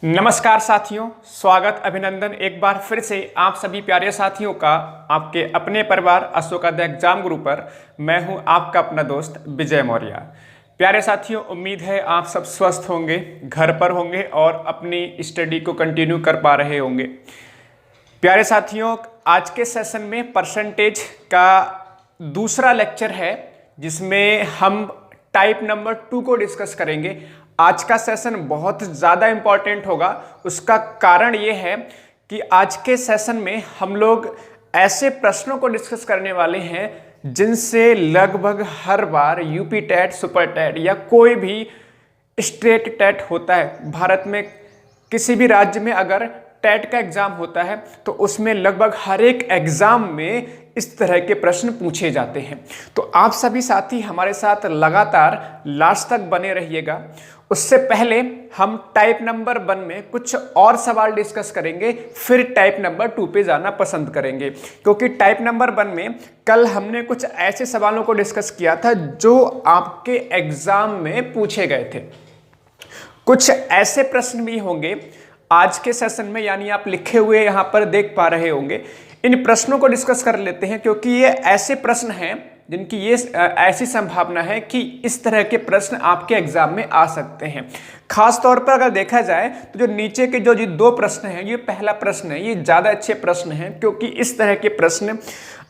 नमस्कार साथियों, स्वागत अभिनंदन एक बार फिर से आप सभी प्यारे साथियों का आपके अपने परिवार अशोकादय एग्जाम गुरु पर। मैं हूं आपका अपना दोस्त विजय मौर्य। प्यारे साथियों, उम्मीद है आप सब स्वस्थ होंगे, घर पर होंगे और अपनी स्टडी को कंटिन्यू कर पा रहे होंगे। प्यारे साथियों, आज के सेशन में परसेंटेज का दूसरा लेक्चर है जिसमें हम टाइप नंबर 2 को डिस्कस करेंगे। आज का सेशन बहुत ज़्यादा इम्पॉर्टेंट होगा। उसका कारण ये है कि आज के सेशन में हम लोग ऐसे प्रश्नों को डिस्कस करने वाले हैं जिनसे लगभग हर बार यूपी टेट, सुपर टेट या कोई भी स्टेट टेट होता है। भारत में किसी भी राज्य में अगर टेट का एग्जाम होता है तो उसमें लगभग हर एक एग्जाम में इस तरह के प्रश्न पूछे जाते हैं। तो आप सभी साथी हमारे साथ लगातार लास्ट तक बने रहिएगा। उससे पहले हम टाइप नंबर 1 में कुछ और सवाल डिस्कस करेंगे, फिर टाइप नंबर 2 पे जाना पसंद करेंगे, क्योंकि टाइप नंबर 1 में कल हमने कुछ ऐसे सवालों को डिस्कस किया था जो आपके एग्जाम में पूछे गए थे। कुछ ऐसे प्रश्न भी होंगे आज के सेशन में, यानी आप लिखे हुए यहां पर देख पा रहे होंगे। इन प्रश्नों को डिस्कस कर लेते हैं क्योंकि ये ऐसे प्रश्न हैं जिनकी ये ऐसी संभावना है कि इस तरह के प्रश्न आपके एग्जाम में आ सकते हैं। खास तौर पर अगर देखा जाए तो जो नीचे के जो 2 प्रश्न हैं, ये पहला प्रश्न है, ये ज़्यादा अच्छे प्रश्न हैं क्योंकि इस तरह के प्रश्न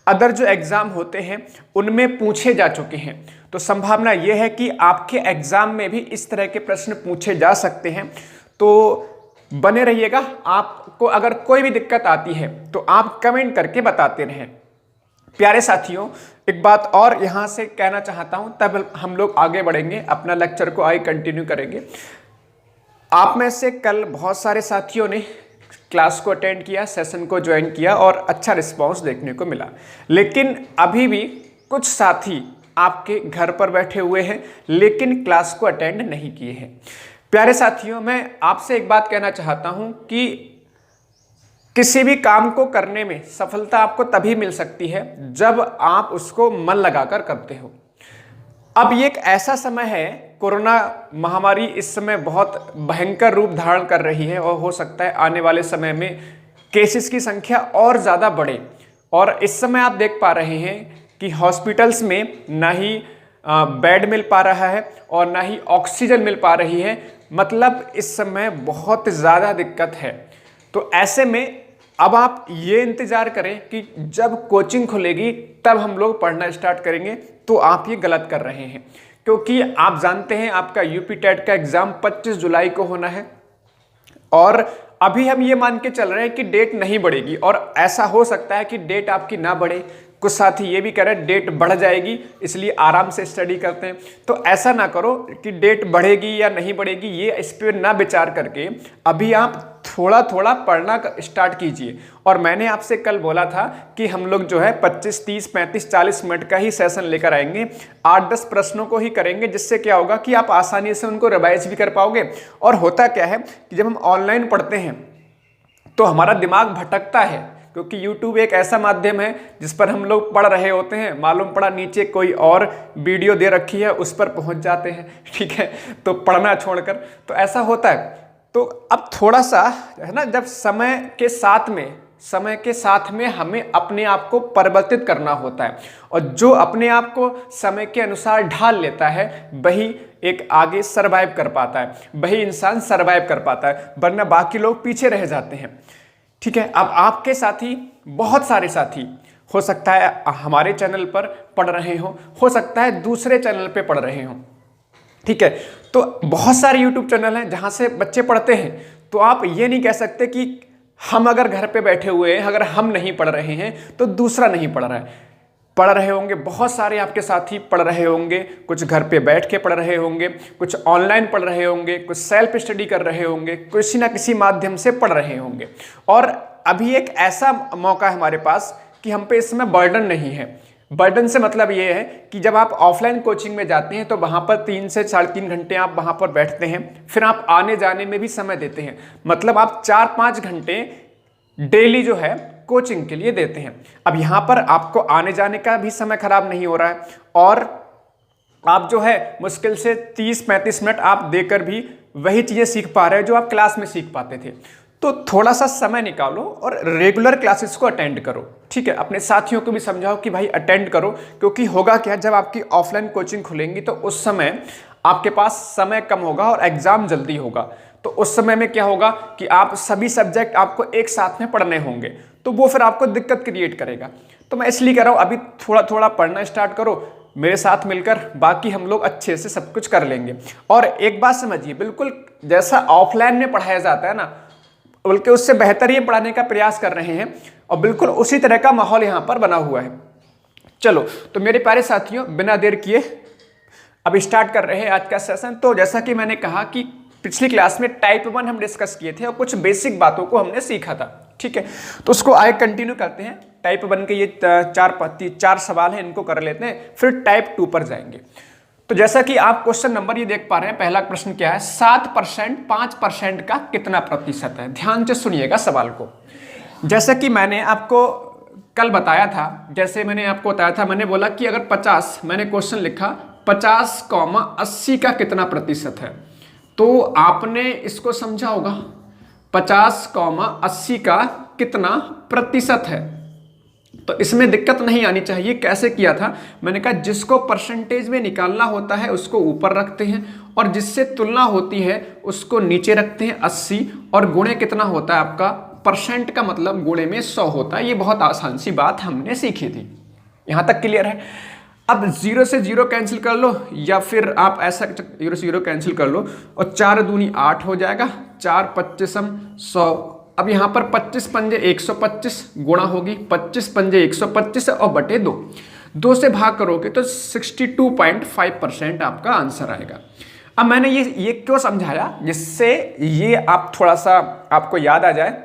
अदर जो एग्जाम होते हैं उनमें पूछे जा चुके हैं। तो संभावना ये है कि आपके एग्जाम में भी इस तरह के प्रश्न पूछे जा सकते हैं। तो बने रहिएगा। आपको अगर कोई भी दिक्कत आती है तो आप कमेंट करके बताते रहें। प्यारे साथियों, एक बात और यहां से कहना चाहता हूं, तब हम लोग आगे बढ़ेंगे, अपना लेक्चर को आगे कंटिन्यू करेंगे। आप में से कल बहुत सारे साथियों ने क्लास को अटेंड किया, सेशन को ज्वाइन किया और अच्छा रिस्पांस देखने को मिला। लेकिन अभी भी कुछ साथी आपके घर पर बैठे हुए हैं लेकिन क्लास को अटेंड नहीं किए हैं। प्यारे साथियों, मैं आपसे एक बात कहना चाहता हूं कि किसी भी काम को करने में सफलता आपको तभी मिल सकती है जब आप उसको मन लगाकर करते हो। अब ये एक ऐसा समय है, कोरोना महामारी इस समय बहुत भयंकर रूप धारण कर रही है और हो सकता है आने वाले समय में केसेस की संख्या और ज़्यादा बढ़े। और इस समय आप देख पा रहे हैं कि हॉस्पिटल्स में ना ही बेड मिल पा रहा है और ना ही ऑक्सीजन मिल पा रही है। मतलब इस समय बहुत ज़्यादा दिक्कत है। तो ऐसे में अब आप ये इंतज़ार करें कि जब कोचिंग खुलेगी तब हम लोग पढ़ना स्टार्ट करेंगे, तो आप ये गलत कर रहे हैं। क्योंकि आप जानते हैं आपका यूपी टेट का एग्ज़ाम 25 जुलाई को होना है और अभी हम ये मान के चल रहे हैं कि डेट नहीं बढ़ेगी, और ऐसा हो सकता है कि डेट आपकी ना बढ़े। कुछ साथी ये भी कह रहे हैं डेट बढ़ जाएगी इसलिए आराम से स्टडी करते हैं। तो ऐसा ना करो कि डेट बढ़ेगी या नहीं बढ़ेगी, ये इस पर ना विचार करके अभी आप थोड़ा थोड़ा पढ़ना स्टार्ट कीजिए। और मैंने आपसे कल बोला था कि हम लोग जो है 25, 30, 35, 40 मिनट का ही सेशन लेकर आएंगे। 8-10 प्रश्नों को ही करेंगे, जिससे क्या होगा कि आप आसानी से उनको रिवाइज भी कर पाओगे। और होता क्या है कि जब हम ऑनलाइन पढ़ते हैं तो हमारा दिमाग भटकता है, क्योंकि YouTube एक ऐसा माध्यम है जिस पर हम लोग पढ़ रहे होते हैं, मालूम पड़ा नीचे कोई और वीडियो दे रखी है, उस पर पहुंच जाते हैं। ठीक है, तो पढ़ना छोड़कर, तो ऐसा होता है। तो अब थोड़ा सा है ना, जब समय के साथ में हमें अपने आप को परिवर्तित करना होता है, और जो अपने आप को समय के अनुसार ढाल लेता है वही एक आगे सरवाइव कर पाता है, वही इंसान सरवाइव कर पाता है, वरना बाकी लोग पीछे रह जाते हैं। ठीक है, अब आपके साथी, बहुत सारे साथी हो सकता है हमारे चैनल पर पढ़ रहे हो सकता है दूसरे चैनल पे पढ़ रहे हो। ठीक है, तो बहुत सारे YouTube चैनल हैं जहां से बच्चे पढ़ते हैं। तो आप ये नहीं कह सकते कि हम अगर घर पे बैठे हुए हैं, अगर हम नहीं पढ़ रहे हैं तो दूसरा नहीं पढ़ रहा है। पढ़ रहे होंगे, बहुत सारे आपके साथी पढ़ रहे होंगे, कुछ घर पे बैठ के पढ़ रहे होंगे, कुछ ऑनलाइन पढ़ रहे होंगे, कुछ सेल्फ स्टडी कर रहे होंगे, किसी ना किसी माध्यम से पढ़ रहे होंगे। और अभी एक ऐसा मौका है हमारे पास कि हम पे इस समय बर्डन नहीं है। बर्डन से मतलब ये है कि जब आप ऑफलाइन कोचिंग में जाते हैं तो वहाँ पर 3 से 3.5 घंटे आप वहाँ पर बैठते हैं, फिर आप आने जाने में भी समय देते हैं। मतलब आप 4-5 घंटे डेली जो है कोचिंग के लिए देते हैं। अब यहाँ पर आपको आने जाने का भी समय खराब नहीं हो रहा है, और आप जो है मुश्किल से 30-35 मिनट आप देकर भी वही चीज़ें सीख पा रहे हो जो आप क्लास में सीख पाते थे। तो थोड़ा सा समय निकालो और रेगुलर क्लासेस को अटेंड करो, ठीक है। अपने साथियों को भी समझाओ कि भाई अटेंड करो, क्योंकि होगा क्या, जब आपकी ऑफलाइन कोचिंग खुलेंगी तो उस समय आपके पास समय कम होगा और एग्जाम जल्दी होगा। तो उस समय में क्या होगा कि आप सभी सब्जेक्ट आपको एक साथ में पढ़ने होंगे, तो वो फिर आपको दिक्कत क्रिएट करेगा। तो मैं इसलिए कह रहा हूँ अभी थोड़ा थोड़ा पढ़ना स्टार्ट करो, मेरे साथ मिलकर, बाकी हम लोग अच्छे से सब कुछ कर लेंगे। और एक बात समझिए, बिल्कुल जैसा ऑफलाइन में पढ़ाया जाता है ना, बल्कि उससे बेहतर ये पढ़ाने का प्रयास कर रहे हैं और बिल्कुल उसी तरह का माहौल यहाँ पर बना हुआ है। चलो तो मेरे प्यारे साथियों, बिना देर किए अब स्टार्ट कर रहे हैं आज का सेशन। तो जैसा कि मैंने कहा कि पिछली क्लास में टाइप 1 हम डिस्कस किए थे और कुछ बेसिक बातों को हमने सीखा था, ठीक है। तो उसको आगे कंटिन्यू करते हैं। टाइप 1 के ये चार सवाल हैं, इनको कर लेते हैं, फिर टाइप 2 पर जाएंगे। तो जैसा कि आप क्वेश्चन नंबर ये देख पा रहे हैं, पहला प्रश्न क्या है, 7% 5% का कितना प्रतिशत है। ध्यान से सुनिएगा सवाल को। जैसा कि मैंने आपको कल बताया था, मैंने बोला कि अगर 50, मैंने क्वेश्चन लिखा 50,80 का कितना प्रतिशत है, तो आपने इसको समझा होगा 50,80 का कितना प्रतिशत है। तो इसमें दिक्कत नहीं आनी चाहिए। कैसे किया था, मैंने कहा जिसको परसेंटेज में निकालना होता है उसको ऊपर रखते हैं और जिससे तुलना होती है उसको नीचे रखते हैं 80, और गुणे कितना होता है आपका, परसेंट का मतलब गुणे में 100 होता है। ये बहुत आसान सी बात हमने सीखी थी, यहां तक क्लियर है। अब 0 से 0 कैंसिल कर लो, या फिर आप ऐसा 0 से 0 कैंसिल कर लो और 4 दूनी 8 हो जाएगा, 4 25 100। अब यहाँ पर 25 पंजे 125 गुणा होगी, 25 पंजे 125 और बटे 2 से भाग करोगे तो 62.5% आपका आंसर आएगा। अब मैंने ये क्यों समझाया, जिससे ये आप थोड़ा सा आपको याद आ जाए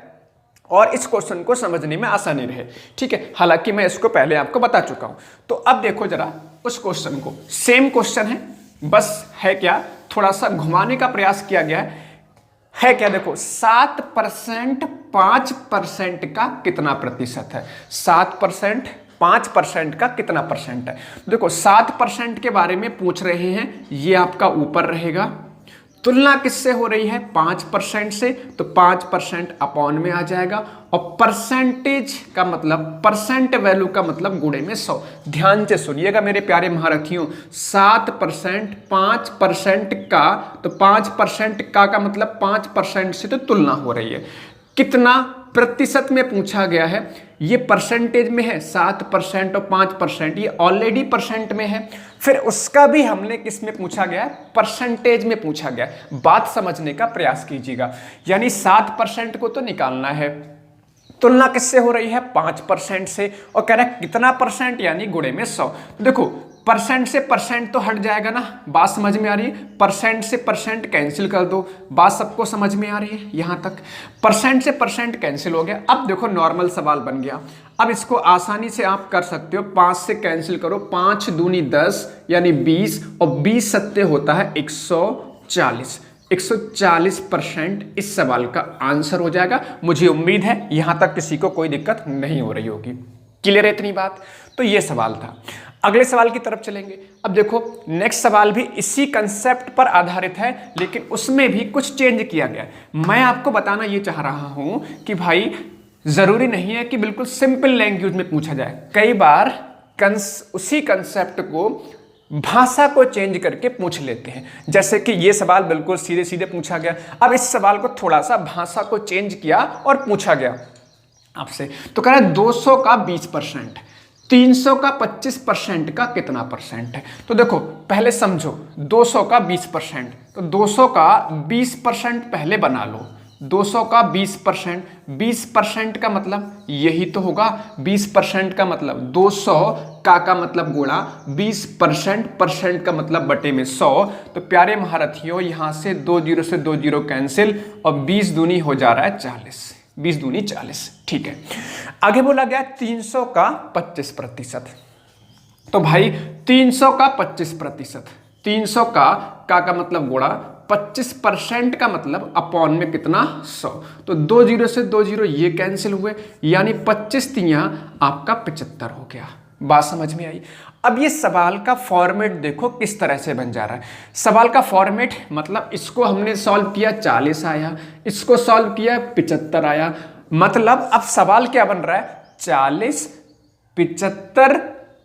और इस क्वेश्चन को समझने में आसानी रहे, ठीक है। हालांकि मैं इसको पहले आपको बता चुका हूं। तो अब देखो जरा उस क्वेश्चन को, सेम क्वेश्चन है, बस है क्या, थोड़ा सा घुमाने का प्रयास किया गया है क्या। देखो 7% 5% का कितना प्रतिशत है, 7% 5% का कितना परसेंट है। देखो 7% के बारे में पूछ रहे हैं, ये आपका ऊपर रहेगा। तुलना किससे हो रही है, 5% से, तो 5% अपॉन में आ जाएगा। और परसेंटेज का मतलब, परसेंट वैल्यू का मतलब गुणे में 100। ध्यान से सुनिएगा मेरे प्यारे महारथियों, 7% 5% का, तो 5% का मतलब 5% से तो तुलना हो रही है। कितना प्रतिशत में पूछा गया है, ये परसेंटेज में है 7% और 5%, ये ऑलरेडी परसेंट में है। फिर उसका भी हमने किस में पूछा गया है, परसेंटेज में पूछा गया। बात समझने का प्रयास कीजिएगा, यानी 7% को तो निकालना है, तुलना किससे हो रही है, 5% से, और कह रहा है कितना परसेंट, यानी गुणे में 100। तो देखो परसेंट से परसेंट तो हट जाएगा ना, बात समझ में आ रही है। परसेंट से परसेंट कैंसिल कर दो, बात सबको समझ में आ रही है यहां तक। परसेंट से परसेंट कैंसिल हो गया। अब देखो नॉर्मल सवाल बन गया। अब इसको आसानी से आप कर सकते हो, 5 से कैंसिल करो, 5 दूनी 10 यानी 20, और 20 सत्ते होता है 140। 140% इस सवाल का आंसर हो जाएगा। मुझे उम्मीद है यहां तक किसी को कोई दिक्कत नहीं हो रही होगी। क्लियर है इतनी बात। तो ये सवाल था। अगले सवाल की तरफ चलेंगे। अब देखो नेक्स्ट सवाल भी इसी कंसेप्ट पर आधारित है, लेकिन उसमें भी कुछ चेंज किया गया है। मैं आपको बताना ये चाह रहा हूं कि भाई जरूरी नहीं है कि बिल्कुल सिंपल लैंग्वेज में पूछा जाए। कई बार उसी कंसेप्ट को भाषा को चेंज करके पूछ लेते हैं। जैसे कि ये सवाल बिल्कुल सीधे सीधे पूछा गया, अब इस सवाल को थोड़ा सा भाषा को चेंज किया और पूछा गया आपसे। तो कह रहा है 200 का 20%, 300 का 25% का कितना परसेंट है। तो देखो पहले समझो, 200 का 20%, तो 200 का 20% पहले बना लो। 200 का 20%, 20% का मतलब यही तो होगा। 20% का मतलब 200 का मतलब गुणा 20%, परसेंट का मतलब बटे में 100। तो प्यारे महारथियों यहां से 2 0 से 2 0 कैंसिल, और 20 दूनी हो जा रहा है 40, 20 दूनी 40, ठीक है। आगे बोला गया 300 का 25%। तो भाई 300 का 25%, 300 का मतलब गुणा 25% का मतलब अपॉन में कितना 100। तो 2 0 से 2 0 ये कैंसिल हुए, यानी 25 तियां आपका 75 हो गया। बात समझ में आई। अब ये सवाल का फॉर्मेट देखो किस तरह से बन जा रहा है। सवाल का फॉर्मेट मतलब इसको हमने सॉल्व किया 40 आया, इसको सॉल्व किया 75 आया, मतलब अब सवाल क्या बन रहा है 40 75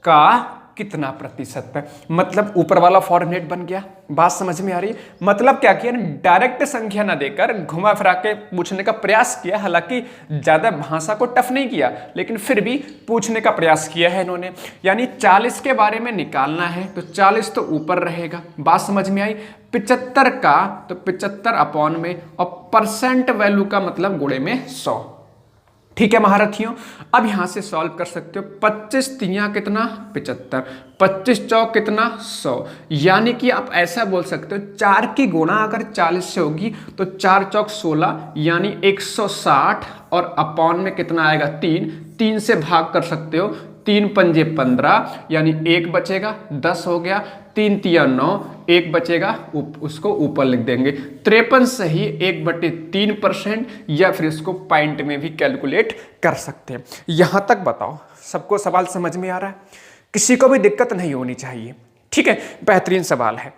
का कितना प्रतिशत है, मतलब ऊपर वाला फॉर्मेट बन गया। बात समझ में आ रही है। मतलब क्या किया, डायरेक्ट संख्या ना देकर घुमा फिरा के पूछने का प्रयास किया। हालांकि ज्यादा भाषा को टफ नहीं किया, लेकिन फिर भी पूछने का प्रयास किया है इन्होंने। यानी 40 के बारे में निकालना है तो 40 तो ऊपर रहेगा। बात समझ में आई। 75 का तो 75 अपॉन में, और परसेंट वैल्यू का मतलब गुणे में 100। ठीक है महारथियों, अब यहां से सॉल्व कर सकते हो। 25 तियां कितना 75, 25 चौक कितना 100। यानी कि आप ऐसा बोल सकते हो 4 की गुणा अगर 40 से होगी तो 4 चौक 16 यानी 160, और अपॉन में कितना आएगा 3, 3 से भाग कर सकते हो, 3 पंजे 15 यानी 1 बचेगा, 10 हो गया, 3 तिया 9, 1 बचेगा, उसको ऊपर लिख देंगे। 53 सही 1/3%, या फिर इसको पॉइंट में भी कैलकुलेट कर सकते हैं। यहां तक बताओ सबको सवाल समझ में आ रहा है, किसी को भी दिक्कत नहीं होनी चाहिए। ठीक है, बेहतरीन सवाल है।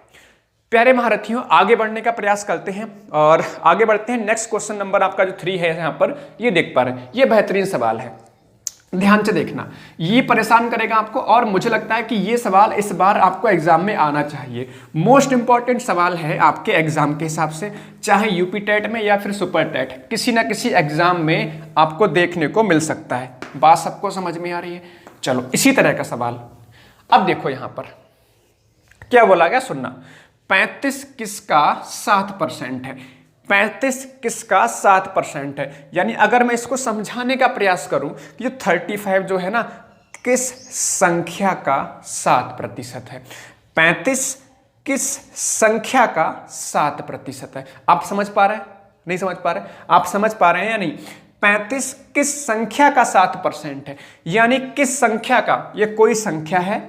प्यारे महारथियों, आगे बढ़ने का प्रयास करते हैं और आगे बढ़ते हैं। नेक्स्ट क्वेश्चन नंबर आपका जो 3 है यहाँ पर, ये देख पा रहे हैं, ये बेहतरीन सवाल है, ध्यान से देखना, ये परेशान करेगा आपको, और मुझे लगता है कि ये सवाल इस बार आपको एग्जाम में आना चाहिए। मोस्ट इंपॉर्टेंट सवाल है आपके एग्जाम के हिसाब से, चाहे यूपी टेट में या फिर सुपर टेट, किसी ना किसी एग्जाम में आपको देखने को मिल सकता है। बात सबको समझ में आ रही है। चलो इसी तरह का सवाल अब देखो, यहां पर क्या बोला गया सुनना। 35 किसका 7% है, 35 किसका 7% है। यानी अगर मैं इसको समझाने का प्रयास करूं कि जो 35 जो है ना, किस संख्या का 7% है। 35 किस संख्या का 7% है। आप समझ पा रहे हैं, नहीं समझ पा रहे? आप समझ पा रहे हैं या नहीं? 35 किस संख्या का 7% है, यानी किस संख्या का, ये कोई संख्या है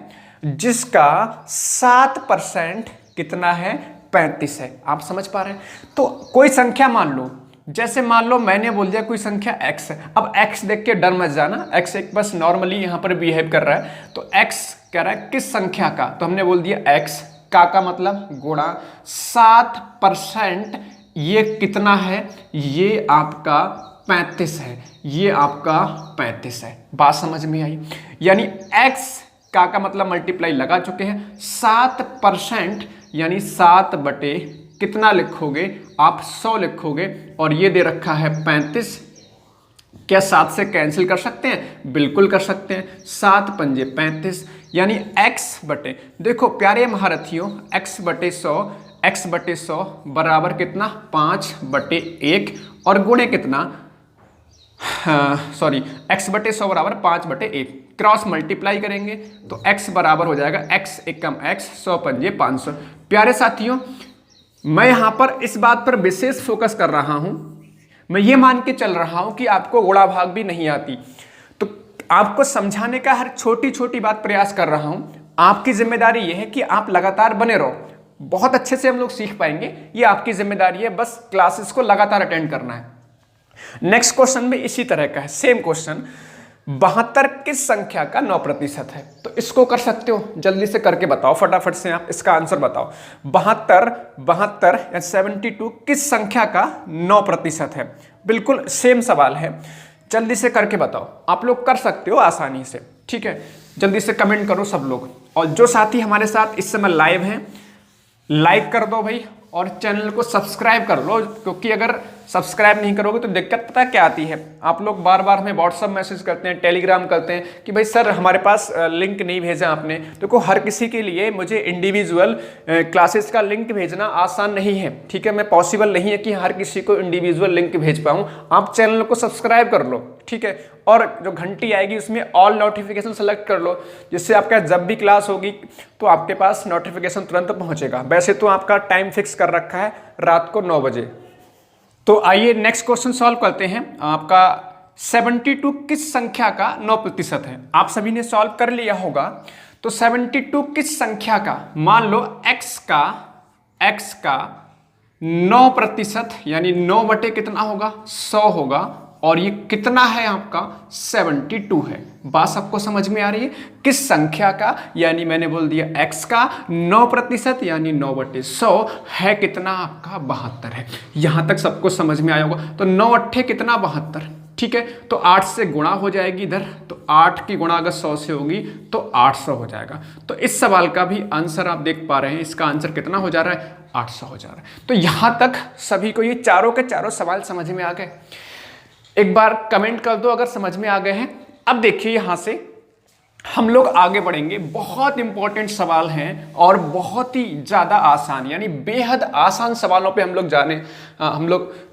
जिसका 7% कितना है 35 है। आप समझ पा रहे हैं? तो कोई संख्या मान लो, जैसे मान लो मैंने बोल दिया कोई संख्या x है। अब x देख के डर मत जाना, x एक बस नॉर्मली यहां पर बिहेव कर रहा है। तो x कह रहा है किस संख्या का, तो हमने बोल दिया x का मतलब गुणा 7%, ये कितना है, ये आपका 35 है, ये आपका 35 है। बात समझ में आई। यानी x का मतलब मल्टीप्लाई लगा चुके हैं, 7% यानी 7 बटे कितना लिखोगे आप 100 लिखोगे, और ये दे रखा है 35। क्या 7 से कैंसिल कर सकते हैं? बिल्कुल कर सकते हैं। 7 पंजे 35 यानी x बटे, देखो प्यारे महारथियों, x बटे 100 बराबर कितना 5/1, और गुणे कितना, सॉरी x बटे 100 बराबर 5/1, क्रॉस मल्टीप्लाई करेंगे तो x बराबर हो जाएगा x एकम x, 100 पंजे 500। प्यारे साथियों, मैं यहां पर इस बात पर विशेष फोकस कर रहा हूं, मैं ये मान के चल रहा हूं कि आपको गुणा भाग भी नहीं आती, तो आपको समझाने का हर छोटी छोटी बात प्रयास कर रहा हूं। आपकी जिम्मेदारी यह है कि आप लगातार बने रहो, बहुत अच्छे से हम लोग सीख पाएंगे। ये आपकी जिम्मेदारी है, बस क्लासेस को लगातार अटेंड करना है। नेक्स्ट क्वेश्चन में इसी तरह का है, सेम क्वेश्चन। 72 किस संख्या का 9% है, तो इसको कर सकते हो, जल्दी से करके बताओ, फटाफट से आप इसका आंसर बताओ। 72 या 72 किस संख्या का 9% है। बिल्कुल सेम सवाल है, जल्दी से करके बताओ। आप लोग कर सकते हो आसानी से, ठीक है। जल्दी से कमेंट करो सब लोग, और जो साथी हमारे साथ इस समय लाइव हैं लाइक कर दो भाई, और चैनल को सब्सक्राइब कर लो, क्योंकि अगर सब्सक्राइब नहीं करोगे तो दिक्कत पता क्या आती है। आप लोग बार बार हमें व्हाट्सअप मैसेज करते हैं, टेलीग्राम करते हैं कि भाई सर हमारे पास लिंक नहीं भेजा आपने। देखो हर किसी के लिए मुझे इंडिविजुअल क्लासेस का लिंक भेजना आसान नहीं है, ठीक है। मैं पॉसिबल नहीं है कि हर किसी को इंडिविजुअल लिंक भेज पाऊँ। आप चैनल को सब्सक्राइब कर लो, ठीक है, और जो घंटी आएगी उसमें ऑल नोटिफिकेशन सेलेक्ट कर लो, जिससे आपका जब भी क्लास होगी तो आपके पास नोटिफिकेशन तुरंत पहुंचेगा। वैसे तो आपका टाइम फिक्स कर रखा है रात को 9 बजे। तो आइए नेक्स्ट क्वेश्चन सॉल्व करते हैं। आपका 72 किस संख्या का 9% है। आप सभी ने सॉल्व कर लिया होगा। तो 72 किस संख्या का, मान लो x का 9% यानी 9 बटे कितना होगा 100 होगा, और ये कितना है आपका 72 है। बात सबको समझ में आ रही है? किस संख्या का, यानी मैंने बोल दिया x का 9% यानी 9/100 है कितना आपका 72 है। यहां तक सबको समझ में आया होगा। तो 9 अट्ठे कितना 72, ठीक है। तो 8 से गुणा हो जाएगी इधर, तो 8 की गुणा अगर 100 से होगी तो 800 हो जाएगा। तो इस सवाल का भी आंसर आप देख पा रहे हैं, इसका आंसर कितना हो जा रहा है 800 हो जा रहा है। तो यहां तक सभी को ये चारों के चारों सवाल समझ में आ गए? एक बार कमेंट कर दो अगर समझ में आ गए हैं। अब देखिए यहां से हम लोग आगे बढ़ेंगे। बहुत इंपॉर्टेंट सवाल हैं और बहुत ही ज्यादा आसान, यानी बेहद आसान सवालों पे हम लोग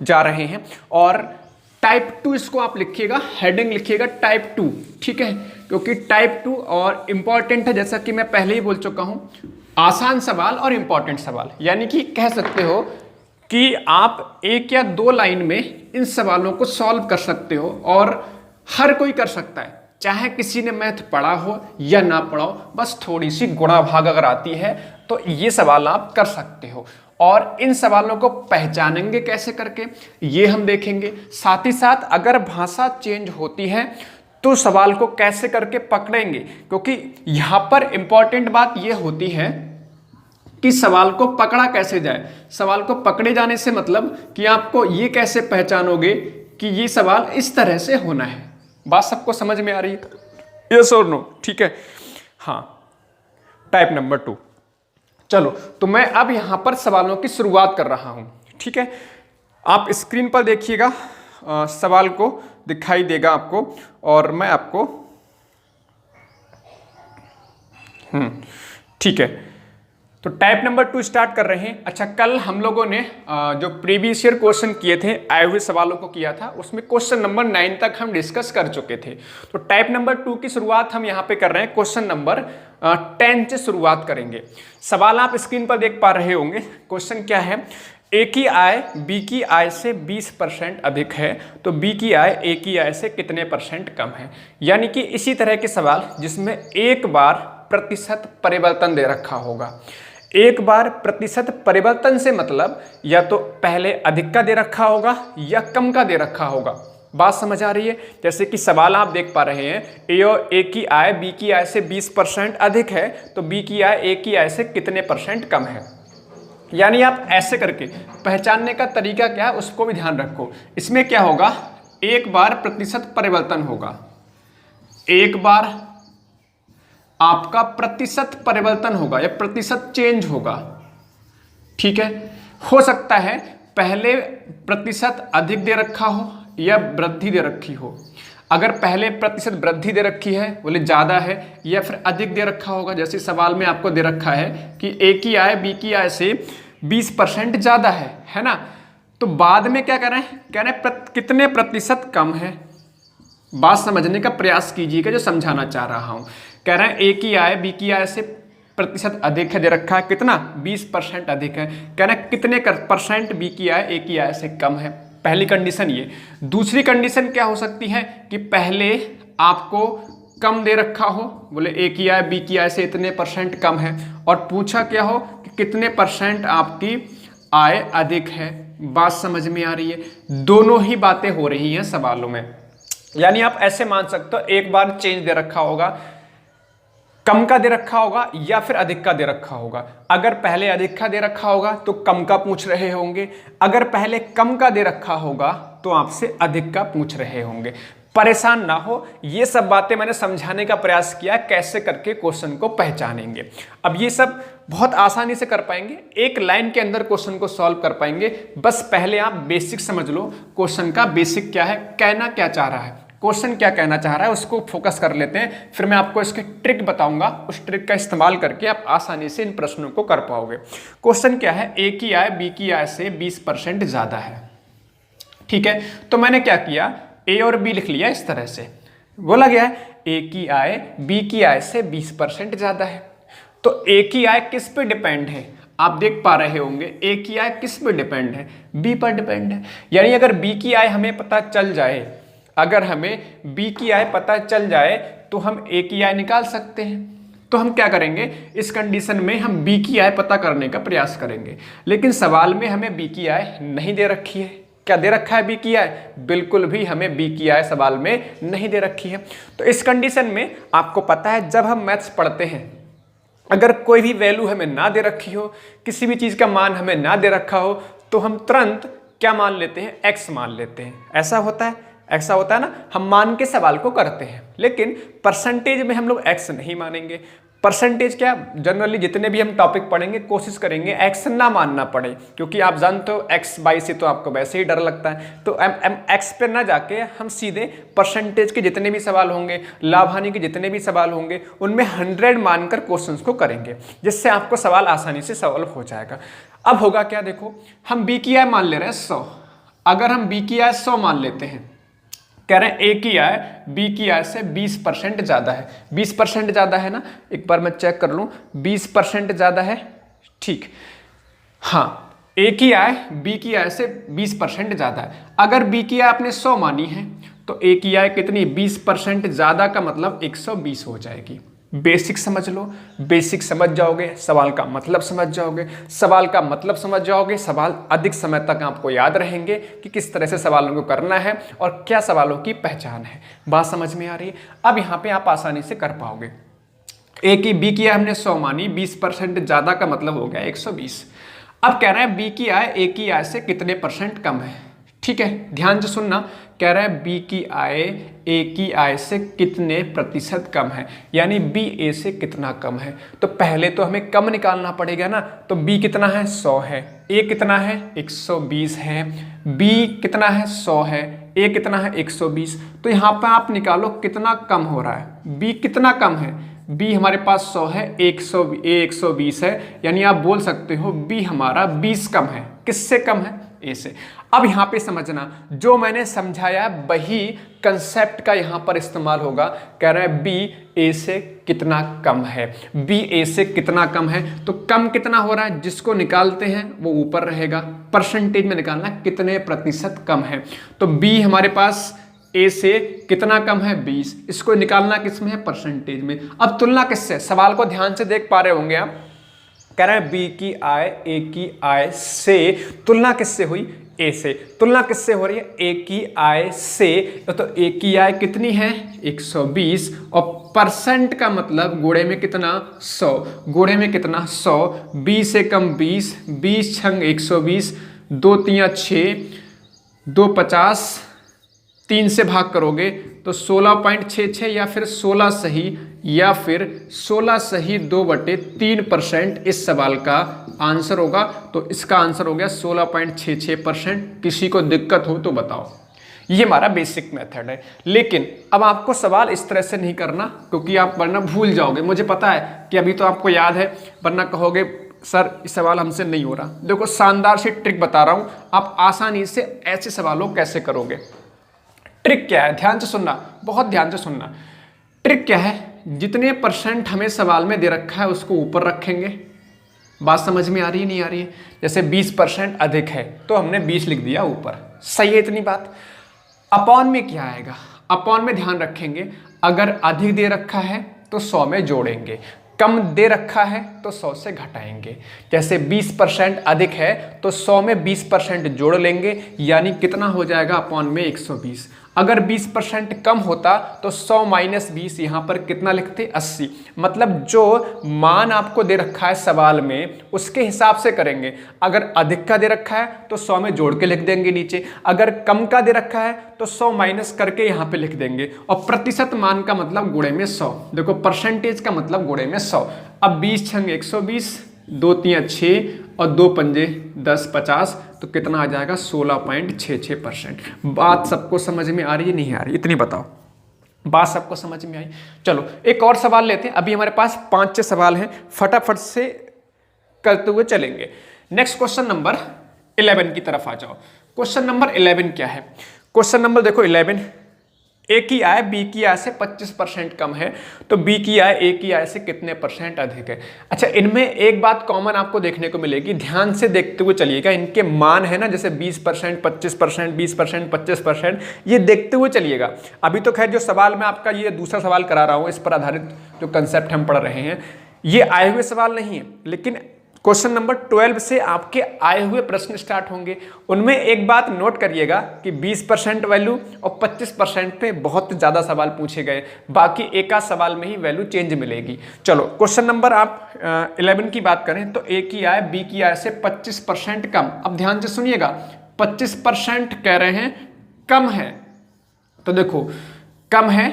जा रहे हैं। और टाइप 2 इसको आप लिखिएगा, हेडिंग लिखिएगा टाइप 2, ठीक है, क्योंकि टाइप 2 और इंपॉर्टेंट है, जैसा कि मैं पहले ही बोल चुका हूं, आसान सवाल और इंपॉर्टेंट सवाल। यानी कि कह सकते हो कि आप 1 या 2 लाइन में इन सवालों को सॉल्व कर सकते हो और हर कोई कर सकता है, चाहे किसी ने मैथ पढ़ा हो या ना पढ़ा हो। बस थोड़ी सी गुणा भाग अगर आती है तो ये सवाल आप कर सकते हो। और इन सवालों को पहचानेंगे कैसे करके ये हम देखेंगे। साथ ही साथ अगर भाषा चेंज होती है तो सवाल को कैसे करके पकड़ेंगे, क्योंकि यहां पर इंपॉर्टेंट बात यह होती है कि सवाल को पकड़ा कैसे जाए। सवाल को पकड़े जाने से मतलब कि आपको ये कैसे पहचानोगे कि ये सवाल इस तरह से होना है। बात सबको समझ में आ रही है? यस और नो? ठीक है, हाँ। Type number 2। चलो, तो मैं अब यहां पर सवालों की शुरुआत कर रहा हूं, ठीक है। आप स्क्रीन पर देखिएगा, सवाल को दिखाई देगा आपको और मैं आपको ठीक है। तो टाइप नंबर 2 स्टार्ट कर रहे हैं। अच्छा, कल हम लोगों ने जो प्रीवियस ईयर क्वेश्चन किए थे, आए हुए सवालों को किया था, उसमें क्वेश्चन नंबर 9 तक हम डिस्कस कर चुके थे। तो टाइप नंबर 2 की शुरुआत हम यहाँ पे कर रहे हैं, क्वेश्चन नंबर 10 से शुरुआत करेंगे। सवाल आप स्क्रीन पर देख पा रहे होंगे। क्वेश्चन क्या है? ए की आय बी की आय से 20% अधिक है, तो बी की आय ए की आय से कितने % कम है। यानी कि इसी तरह के सवाल जिसमें एक बार प्रतिशत परिवर्तन दे रखा होगा। एक बार प्रतिशत परिवर्तन से मतलब या तो पहले अधिक का दे रखा होगा या कम का दे रखा होगा। बात समझ आ रही है? जैसे कि सवाल आप देख पा रहे हैं, ए की आय बी की आय से 20% अधिक है, तो बी की आय ए की आय से कितने % कम है। यानी आप ऐसे करके पहचानने का तरीका क्या है उसको भी ध्यान रखो। इसमें क्या होगा, एक बार प्रतिशत परिवर्तन होगा, एक बार आपका प्रतिशत परिवर्तन होगा या प्रतिशत चेंज होगा, ठीक है। हो सकता है पहले प्रतिशत अधिक दे रखा हो या वृद्धि दे रखी हो। अगर पहले प्रतिशत वृद्धि दे रखी है, बोले ज़्यादा है, या फिर अधिक दे रखा होगा, जैसे सवाल में आपको दे रखा है कि ए की आय बी की आय से 20% ज़्यादा है ना। तो बाद में क्या कह रहे हैं, कितने प्रतिशत कम है। बात समझने का प्रयास कीजिएगा जो समझाना चाह रहा हूं। कह रहे हैं ए की आय बी की आय से प्रतिशत अधिक है, दे रखा है कितना 20% अधिक है। कह रहे हैं कितने % बी की आय ए की आय से कम है। पहली कंडीशन ये। दूसरी कंडीशन क्या हो सकती है कि पहले आपको कम दे रखा हो, बोले ए की आय बी की आय से इतने % कम है, और पूछा क्या हो कि कितने % आपकी आय अधिक है। बात समझ में आ रही है? दोनों ही बातें हो रही हैं सवालों में। यानी आप ऐसे मान सकते हो, एक बार चेंज दे रखा होगा, कम का दे रखा होगा या फिर अधिक का दे रखा होगा। अगर पहले अधिक का दे रखा होगा तो कम का पूछ रहे होंगे, अगर पहले कम का दे रखा होगा तो आपसे अधिक का पूछ रहे होंगे। परेशान ना हो, ये सब बातें मैंने समझाने का प्रयास किया कैसे करके क्वेश्चन को पहचानेंगे। अब ये सब बहुत आसानी से कर पाएंगे, एक लाइन के अंदर क्वेश्चन को सॉल्व कर पाएंगे। बस पहले आप बेसिक समझ लो, क्वेश्चन का बेसिक क्या है, कहना क्या चाह रहा है, क्वेश्चन क्या कहना चाह रहा है, उसको फोकस कर लेते हैं। फिर मैं आपको इसके ट्रिक बताऊंगा, उस ट्रिक का इस्तेमाल करके आप आसानी से इन प्रश्नों को कर पाओगे। क्वेश्चन क्या है, ए की आय बी की आय से 20% ज्यादा है, ठीक है। तो मैंने क्या किया, ए और बी लिख लिया। इस तरह से बोला गया है ए की आय बी की आय से 20% ज्यादा है, तो ए की आय किस पे डिपेंड है, आप देख पा रहे होंगे ए की आय किस पे डिपेंड है, बी पर डिपेंड है। यानी अगर बी की आय हमें पता चल जाए, अगर हमें बी की आय पता चल जाए तो हम ए की आय निकाल सकते हैं। तो हम क्या करेंगे, इस कंडीशन में हम बी की आय पता करने का प्रयास करेंगे, लेकिन सवाल में हमें बी की आय नहीं दे रखी है, क्या दे रखा है बी की आय? बिल्कुल भी हमें बी की आय सवाल में नहीं दे रखी है। तो इस कंडीशन में आपको पता है जब हम मैथ्स पढ़ते हैं, अगर कोई भी वैल्यू हमें ना दे रखी हो, किसी भी चीज का मान हमें ना दे रखा हो, तो हम तुरंत क्या मान लेते हैं? एक्स मान लेते हैं। ऐसा होता है ना, हम मान के सवाल को करते हैं। लेकिन परसेंटेज में हम लोग एक्स नहीं मानेंगे। परसेंटेज क्या, जनरली जितने भी हम टॉपिक पढ़ेंगे कोशिश करेंगे एक्स ना मानना पड़े, क्योंकि आप जानते हो एक्स बाई से तो आपको वैसे ही डर लगता है। तो एक्स पे ना जाके हम सीधे परसेंटेज के जितने भी सवाल होंगे, लाभ हानि के जितने भी सवाल होंगे, उनमें 100 मानकर क्वेश्चंस को करेंगे, जिससे आपको सवाल आसानी से सॉल्व हो जाएगा। अब होगा क्या, देखो हम बी की आय मान ले रहे हैं 100। अगर हम बी की आय 100 मान लेते हैं, कह रहे हैं ए की आय बी की आय से 20% ज्यादा है। 20% ज्यादा है ना, एक बार मैं चेक कर लूं, 20% ज्यादा है, ठीक। हाँ, ए की आय बी की आय से 20% ज्यादा है। अगर बी की आय आपने 100 मानी है तो ए की आय कितनी? 20% ज्यादा का मतलब 120 हो जाएगी। बेसिक समझ लो, बेसिक समझ जाओगे, सवाल का मतलब समझ जाओगे, सवाल का मतलब समझ जाओगे, सवाल अधिक समय तक आपको याद रहेंगे कि किस तरह से सवालों को करना है और क्या सवालों की पहचान है। बात समझ में आ रही है? अब यहाँ पे आप आसानी से कर पाओगे। ए की बी की आय हमने 100 मानी, 20% ज्यादा का मतलब हो गया 120। अब कह रहा है बी की आय ए की आय से कितने परसेंट कम है। ठीक है, ध्यान से सुनना, कह रहा है बी की आय ए की आय से कितने प्रतिशत कम है, यानी बी ए से कितना कम है। तो पहले तो हमें कम निकालना पड़ेगा ना। तो बी कितना है? 100 है। ए कितना है? 120 है। बी कितना है? 100 है। ए कितना है? 120। तो यहाँ पर आप निकालो कितना कम हो रहा है। बी कितना कम है? बी हमारे पास 100 है, 120 है, यानी आप बोल सकते हो बी हमारा 20 कम है। किससे कम है? ए से। अब यहां पे समझना, जो मैंने समझाया वही कंसेप्ट का यहां पर इस्तेमाल होगा। कह रहा है बी ए से कितना कम है, बी ए से कितना कम है। तो कम कितना हो रहा है, जिसको निकालते हैं वो ऊपर रहेगा। परसेंटेज में निकालना कितने प्रतिशत कम है। तो बी हमारे पास ए से कितना कम है? 20। इसको निकालना किस में है? परसेंटेज में। अब तुलना किससे? सवाल को ध्यान से देख पा रहे होंगे आप। कह रहे हैं बी की आय ए की आय से, तुलना किससे हुई? ए से। तुलना किससे हो रही है? ए की आय से। तो ए की आय कितनी है? 120, और परसेंट का मतलब गुणे में कितना? 100। गुणे में कितना? 100। 20 से कम 20, 20 छंग 120, 2 तियां 6, 2 50, 3 से भाग करोगे तो 16.66, या फिर 16 सही, या फिर 16 सही 2/3% इस सवाल का आंसर होगा। तो इसका आंसर हो गया 16.66%। किसी को दिक्कत हो तो बताओ। ये हमारा बेसिक मेथड है। लेकिन अब आपको सवाल इस तरह से नहीं करना, क्योंकि आप वरना भूल जाओगे। मुझे पता है कि अभी तो आपको याद है, वरना कहोगे सर इस सवाल हमसे नहीं हो रहा। देखो शानदार सी ट्रिक बता रहा हूं, आप आसानी से ऐसे सवालों कैसे करोगे। ट्रिक क्या है? ध्यान से सुनना, बहुत ध्यान से सुनना। ट्रिक क्या है? जितने परसेंट हमें सवाल में दे रखा है उसको ऊपर रखेंगे। बात समझ में आ रही है नहीं आ रही है? जैसे 20% अधिक है तो हमने 20 लिख दिया ऊपर। सही है इतनी बात? अपॉन में क्या आएगा? अपॉन में ध्यान रखेंगे, अगर अधिक दे रखा है तो 100 में जोड़ेंगे, कम दे रखा है तो 100 से घटाएंगे। जैसे 20% अधिक है तो 100 में 20% जोड़ लेंगे, यानी कितना हो जाएगा? अपॉन में 120। अगर 20% कम होता तो 100 - 20, यहाँ पर कितना लिखते? 80। मतलब जो मान आपको दे रखा है सवाल में उसके हिसाब से करेंगे। अगर अधिक का दे रखा है तो 100 में जोड़ के लिख देंगे नीचे, अगर कम का दे रखा है तो 100 माइनस करके यहाँ पे लिख देंगे। और प्रतिशत मान का मतलब गुणे में 100। देखो परसेंटेज का मतलब गुणे में 100। अब 20 छंग 120, 2 तियां 6 और 2 पंजे 10, 50, तो कितना आ जाएगा? 16.66%। बात सबको समझ में आ रही है नहीं आ रही? इतनी बताओ, बात सबको समझ में आई? चलो एक और सवाल लेते हैं। अभी हमारे पास 5-6 सवाल हैं, फटाफट से करते हुए चलेंगे। नेक्स्ट क्वेश्चन नंबर 11 की तरफ आ जाओ। क्वेश्चन नंबर 11 क्या है? क्वेश्चन नंबर देखो 11, ए की आय बी की आय से 25% कम है, तो बी की आय ए की आय से कितने परसेंट अधिक है? अच्छा, इनमें एक बात कॉमन आपको देखने को मिलेगी, ध्यान से देखते हुए चलिएगा। इनके मान है ना, जैसे 20%, 25%, 20%, 25%, ये देखते हुए चलिएगा। अभी तो खैर जो सवाल मैं आपका ये दूसरा सवाल करा रहा हूँ, इस पर आधारित जो कंसेप्ट हम पढ़ रहे हैं, ये आए हुए सवाल नहीं है, लेकिन क्वेश्चन नंबर 12 से आपके आए हुए प्रश्न स्टार्ट होंगे। उनमें एक बात नोट करिएगा कि 20% वैल्यू और 25% पे बहुत ज़्यादा सवाल पूछे गए, बाकी एक आध सवाल में ही वैल्यू चेंज मिलेगी। चलो क्वेश्चन नंबर आप 11 की बात करें तो ए की आय बी की आय से 25% कम। अब ध्यान से सुनिएगा, 25% कह रहे हैं कम है, तो देखो कम है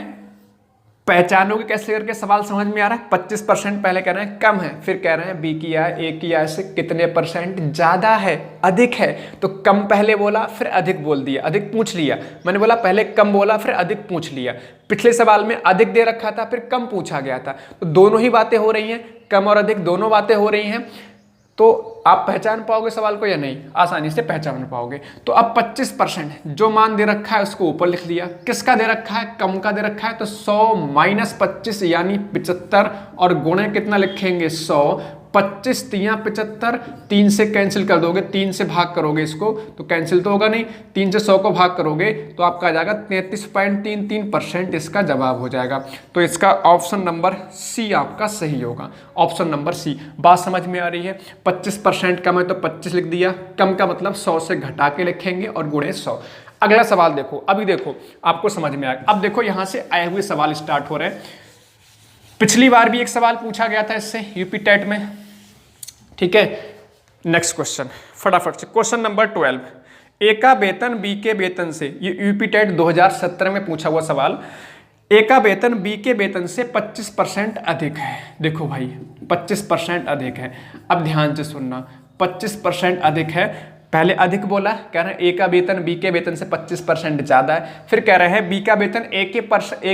पहचानोगे कैसे करके सवाल समझ में आ रहा है। 25% पहले कह रहे हैं कम है, फिर कह रहे हैं बी की आय ए की आय से कितने परसेंट ज्यादा है, अधिक है। तो कम पहले बोला फिर अधिक बोल दिया, अधिक पूछ लिया। मैंने बोला पहले कम बोला फिर अधिक पूछ लिया। पिछले सवाल में अधिक दे रखा था फिर कम पूछा गया था, तो दोनों ही बातें हो रही हैं, कम और अधिक दोनों बातें हो रही हैं। तो आप पहचान पाओगे सवाल को या नहीं? आसानी से पहचान पाओगे। तो अब 25% जो मान दे रखा है उसको ऊपर लिख लिया। किसका दे रखा है? कम का दे रखा है, तो 100 माइनस 25 यानी 75 और गुणे कितना लिखेंगे 100। 25 तियां 75, 3 से कैंसिल कर दोगे, 3 से भाग करोगे इसको तो कैंसिल तो होगा नहीं, 3 से 100 को भाग करोगे तो आपका आ जाएगा 33.33%। इसका जवाब हो जाएगा। तो इसका ऑप्शन नंबर सी आपका सही होगा, ऑप्शन नंबर सी। बात समझ में आ रही है? 25% कम है तो 25 लिख दिया, कम का मतलब 100 से घटा के लिखेंगे और गुणे 100। अगला सवाल देखो, अभी देखो आपको समझ में आएगा। अब देखो यहां से आए हुए सवाल स्टार्ट हो रहे हैं। पिछली बार भी एक सवाल पूछा गया था इससे यूपी टेट में, ठीक है। नेक्स्ट क्वेश्चन फटाफट से, क्वेश्चन नंबर 12। ए का वेतन बी के वेतन से, ये यूपी टेट 2017 में पूछा हुआ सवाल। ए का वेतन बी के वेतन से 25% अधिक है। देखो भाई 25% अधिक है। अब ध्यान से सुनना, 25% अधिक है। पहले अधिक बोला, कह रहे हैं ए का वेतन बी के वेतन से 25% ज्यादा है। फिर कह रहे हैं बी का वेतन ए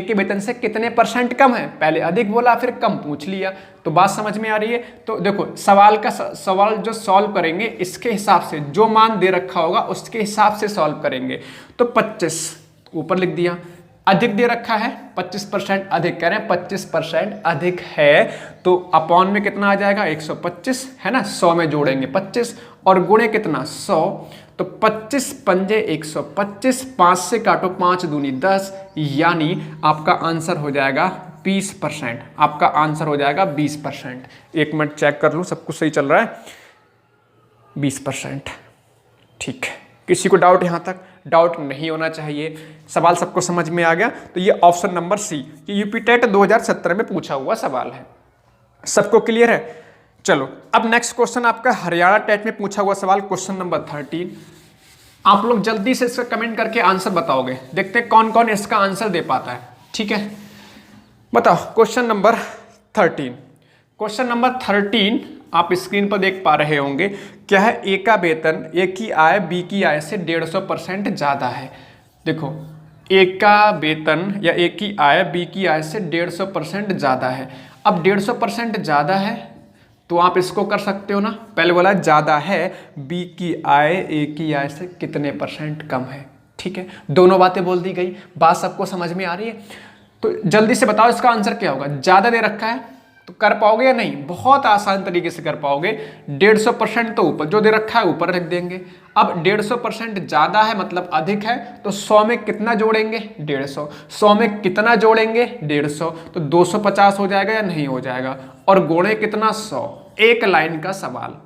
के वेतन से कितने परसेंट कम है। पहले अधिक बोला फिर कम पूछ लिया। तो बात समझ में आ रही है? तो देखो सवाल जो सॉल्व करेंगे इसके हिसाब से, जो मान दे रखा होगा उसके हिसाब से सॉल्व करेंगे। तो 25 ऊपर लिख दिया, अधिक दे रखा है 25% अधिक, कह रहे हैं 25% अधिक है, तो अपॉन में कितना आ जाएगा 125 है ना, 100 में जोड़ेंगे 25 और गुणे कितना 100। तो 25 पंजे 125, 5 से काटो 5 दूनी 10, यानी आपका आंसर हो जाएगा 20%। आपका आंसर हो जाएगा 20%। एक मिनट चेक कर लूं सब कुछ सही चल रहा है। 20%, ठीक है। किसी को डाउट यहां तक? डाउट नहीं होना चाहिए। सवाल सबको समझ में आ गया? तो ये ऑप्शन नंबर सी, ये यूपी टेट 2017 में पूछा हुआ सवाल है। सबको क्लियर है? चलो अब नेक्स्ट क्वेश्चन आपका हरियाणा टेट में पूछा हुआ सवाल, क्वेश्चन नंबर 13। आप लोग जल्दी से इसका कमेंट करके आंसर बताओगे, देखते हैं कौन कौन इसका आंसर दे पाता है, ठीक है। बताओ क्वेश्चन नंबर 13। क्वेश्चन नंबर 13 आप स्क्रीन पर देख पा रहे होंगे। क्या है? ए का वेतन ए की आय बी की आय से 150% ज्यादा है। देखो ए का वेतन या ए की आय बी की आय से 150% ज्यादा है। अब 150% ज्यादा है तो आप इसको कर सकते हो ना, पहले बोला ज्यादा है, बी की आय ए की आय से कितने परसेंट कम है, ठीक है। दोनों बातें बोल दी गई, बात सबको समझ में आ रही है? तो जल्दी से बताओ इसका आंसर क्या होगा। ज्यादा दे रखा है तो कर पाओगे या नहीं? बहुत आसान तरीके से कर पाओगे। 150% तो ऊपर जो दे रखा है ऊपर रख देंगे। अब 150% ज्यादा है मतलब अधिक है, तो 100 में कितना जोड़ेंगे 150, 100 में कितना जोड़ेंगे 150, तो 250 हो जाएगा या नहीं हो जाएगा, और गुणे कितना 100। एक लाइन का सवाल,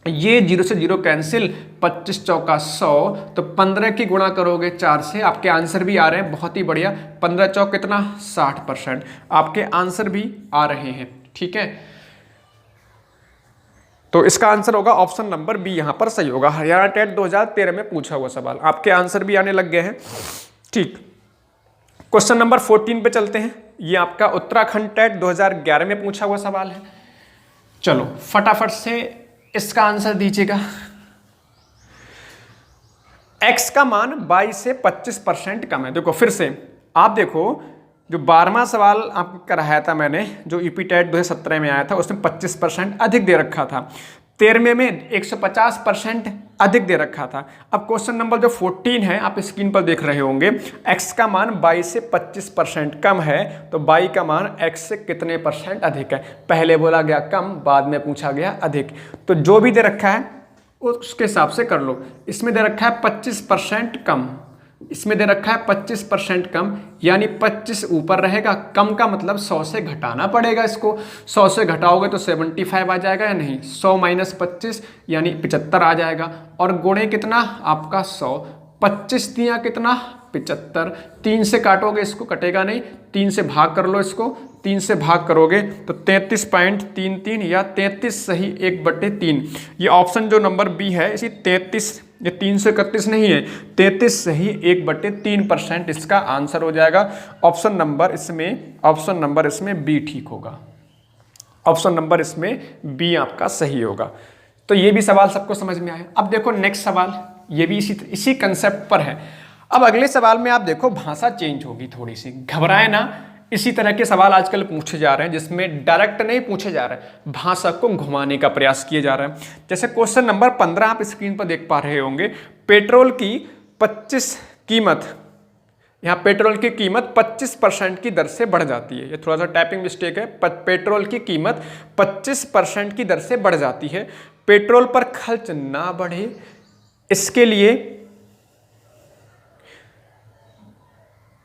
ये 0 से 0 कैंसिल, 25 चौका 100, तो 15 की गुणा करोगे 4 से, आपके आंसर भी आ रहे हैं, बहुत ही बढ़िया। 15 चौक कितना 60%, आपके आंसर भी आ रहे हैं, ठीक है। तो इसका आंसर होगा ऑप्शन नंबर बी, यहां पर सही होगा। हरियाणा टेट 2013 में पूछा हुआ सवाल, आपके आंसर भी आने लग गए हैं, ठीक। क्वेश्चन नंबर 14 पे चलते हैं। ये आपका उत्तराखंड टेट 2011 में पूछा हुआ सवाल है। चलो फटाफट से इसका आंसर दीजिएगा। x का मान 22 से 25% कम है। देखो फिर से आप देखो, जो 12वां सवाल आपको कराया था मैंने, जो यूपी टेट 2017 में आया था, उसमें 25% अधिक दे रखा था। 13वें में 150% अधिक दे रखा था। अब क्वेश्चन नंबर जो 14 है आप स्क्रीन पर देख रहे होंगे, x का मान 22 से 25% कम है, तो y का मान x से कितने परसेंट अधिक है। पहले बोला गया कम, बाद में पूछा गया अधिक, तो जो भी दे रखा है उसके हिसाब से कर लो। इसमें दे रखा है 25% कम, इसमें दे रखा है 25% कम, यानी 25 ऊपर रहेगा, कम का मतलब 100 से घटाना पड़ेगा इसको। 100 से घटाओगे तो 75 आ जाएगा या नहीं, 100 माइनस 25 यानी 75 आ जाएगा। और गुणे कितना आपका 100, 25 दिया कितना 75, 3 से काटोगे इसको, कटेगा नहीं, 3 से भाग कर लो इसको, 3 से भाग करोगे तो 33.33 या 33 सही 1/3। ये ऑप्शन जो नंबर बी है इसी 33, ये 3 से 31 नहीं है, 33 सही 1/3% इसका आंसर हो जाएगा। ऑप्शन नंबर इसमें बी ठीक होगा। ऑप्शन नंबर इसमें बी आपका सही होगा। तो ये भी सवाल सबको समझ में आया। अब देखो नेक्स्ट सवाल, ये भी इसी कंसेप्ट पर है। अब अगले सवाल में आप देखो भाषा चेंज होगी थोड़ी सी, घबराए ना। इसी तरह के सवाल आजकल पूछे जा रहे हैं जिसमें डायरेक्ट नहीं पूछे जा रहे हैं, भाषा को घुमाने का प्रयास किए जा रहा है। जैसे क्वेश्चन नंबर 15 आप स्क्रीन पर देख पा रहे होंगे, पेट्रोल की 25 कीमत, यहाँ पेट्रोल की कीमत 25% की दर से बढ़ जाती है। ये थोड़ा सा टाइपिंग मिस्टेक है, पेट्रोल की कीमत 25% की दर से बढ़ जाती है। पेट्रोल पर खर्च ना बढ़े इसके लिए,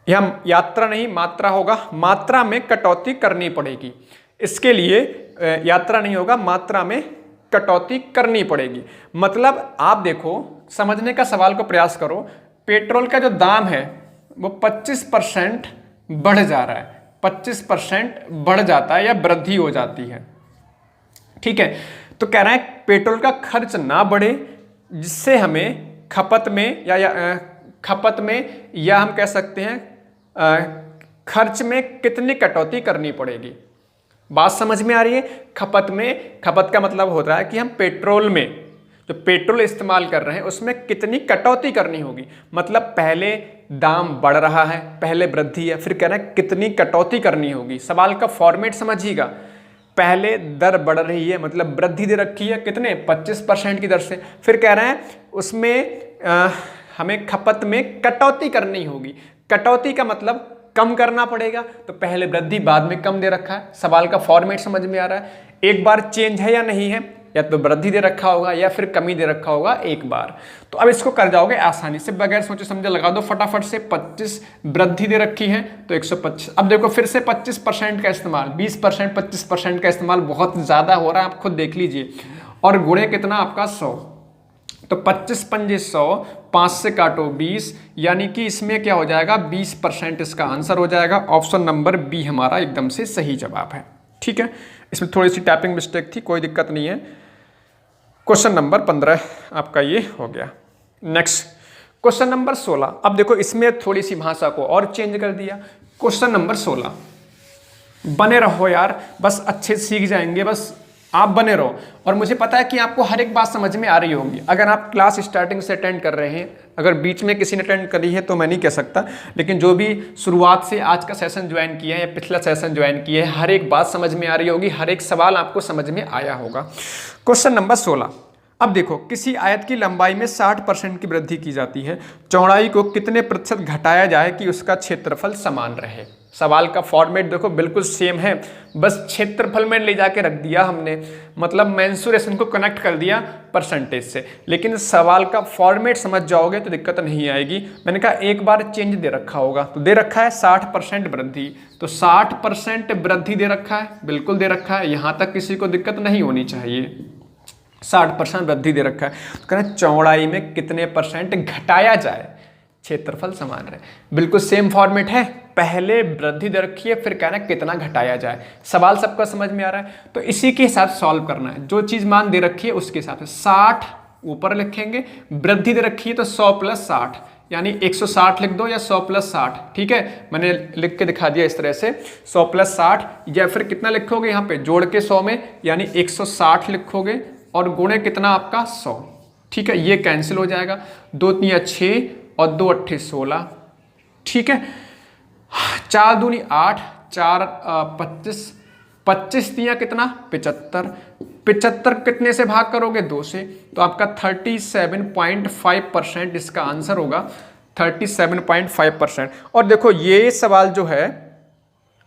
यह यात्रा नहीं मात्रा होगा, मात्रा में कटौती करनी पड़ेगी। इसके लिए यात्रा नहीं होगा, मात्रा में कटौती करनी पड़ेगी। मतलब आप देखो, समझने का सवाल को प्रयास करो, पेट्रोल का जो दाम है वो 25% बढ़ जा रहा है, 25% बढ़ जाता है या वृद्धि हो जाती है, ठीक है। तो कह रहा है पेट्रोल का खर्च ना बढ़े, जिससे हमें खपत में या हम कह सकते हैं खर्च में कितनी कटौती करनी पड़ेगी। बात समझ में आ रही है? खपत का मतलब होता है कि हम पेट्रोल में जो पेट्रोल इस्तेमाल कर रहे हैं उसमें कितनी कटौती करनी होगी। मतलब पहले दाम बढ़ रहा है, पहले वृद्धि है, फिर कह रहे हैं कितनी कटौती करनी होगी। सवाल का फॉर्मेट समझिएगा, पहले दर बढ़ रही है मतलब वृद्धि दे रखी है कितने 25% की दर से, फिर कह रहे हैं उसमें हमें खपत में कटौती करनी होगी। कटौती का मतलब कम करना पड़ेगा, तो पहले वृद्धि बाद में कम दे रखा है। सवाल का फॉर्मेट समझ में आ रहा है? एक बार चेंज है या नहीं है, या तो वृद्धि दे रखा होगा या फिर कमी दे रखा होगा एक बार। तो अब इसको कर जाओगे आसानी से, बगैर सोचे समझे लगा दो फटाफट से। 25 वृद्धि दे रखी है तो 125। अब देखो फिर से 25% का इस्तेमाल, 20% 25% का इस्तेमाल बहुत ज़्यादा हो रहा है, आप खुद देख लीजिए। और गुणे कितना आपका 100, तो 25 पंजे 100, 5 से काटो 20, यानी कि इसमें क्या हो जाएगा 20% इसका आंसर हो जाएगा। ऑप्शन नंबर बी हमारा एकदम से सही जवाब है, ठीक है। इसमें थोड़ी सी टाइपिंग मिस्टेक थी, कोई दिक्कत नहीं है। क्वेश्चन नंबर 15 आपका ये हो गया। Next question number 16। अब देखो इसमें थोड़ी सी भाषा को और चेंज कर दिया। क्वेश्चन नंबर 16, बने रहो यार, बस अच्छे से सीख जाएंगे, बस आप बने रहो। और मुझे पता है कि आपको हर एक बात समझ में आ रही होगी। अगर आप क्लास स्टार्टिंग से अटेंड कर रहे हैं, अगर बीच में किसी ने अटेंड करी है तो मैं नहीं कह सकता, लेकिन जो भी शुरुआत से आज का सेशन ज्वाइन किया है या पिछला सेशन ज्वाइन किया है, हर एक बात समझ में आ रही होगी, हर एक सवाल आपको समझ में आया होगा। Question number 16। अब देखो, किसी आयत की लंबाई में 60% की वृद्धि की जाती है, चौड़ाई को कितने प्रतिशत घटाया जाए कि उसका क्षेत्रफल समान रहे। सवाल का फॉर्मेट देखो बिल्कुल सेम है, बस क्षेत्रफल में ले जाके रख दिया हमने, मतलब मेंसुरेशन को कनेक्ट कर दिया परसेंटेज से। लेकिन सवाल का फॉर्मेट समझ जाओगे तो दिक्कत नहीं आएगी। मैंने कहा एक बार चेंज दे रखा होगा, तो दे रखा है 60% वृद्धि, तो 60% वृद्धि दे रखा है, बिल्कुल दे रखा है, यहाँ तक किसी को दिक्कत नहीं होनी चाहिए। 60% वृद्धि दे रखा है, तो कहना चौड़ाई में कितने परसेंट घटाया जाए, क्षेत्रफल समान रहे। बिल्कुल सेम फॉर्मेट है, पहले वृद्धि दे रखी है, फिर कहना कितना घटाया जाए। सवाल सबका समझ में आ रहा है? तो इसी के साथ सॉल्व करना है, जो चीज मान दे रखी है उसके साथ। 60 ऊपर लिखेंगे, वृद्धि दे रखी है तो 100 + 60, यानी 160 लिख दो या 100 + 60, ठीक है। मैंने लिख के दिखा दिया इस तरह से, 100 + 60, या फिर कितना लिखोगे यहाँ पे जोड़ के 100 में, यानी 160 लिखोगे, और गुणे कितना आपका 100, ठीक है। ये कैंसिल हो जाएगा, 2 × 3 = 6 और 2 × 8 = 16, ठीक है। 4 × 2 = 8, 4 × 25, 25 × 3 कितना 75, 75 कितने से भाग करोगे 2 से, तो आपका 37.5% इसका आंसर होगा, 37.5%। और देखो ये सवाल जो है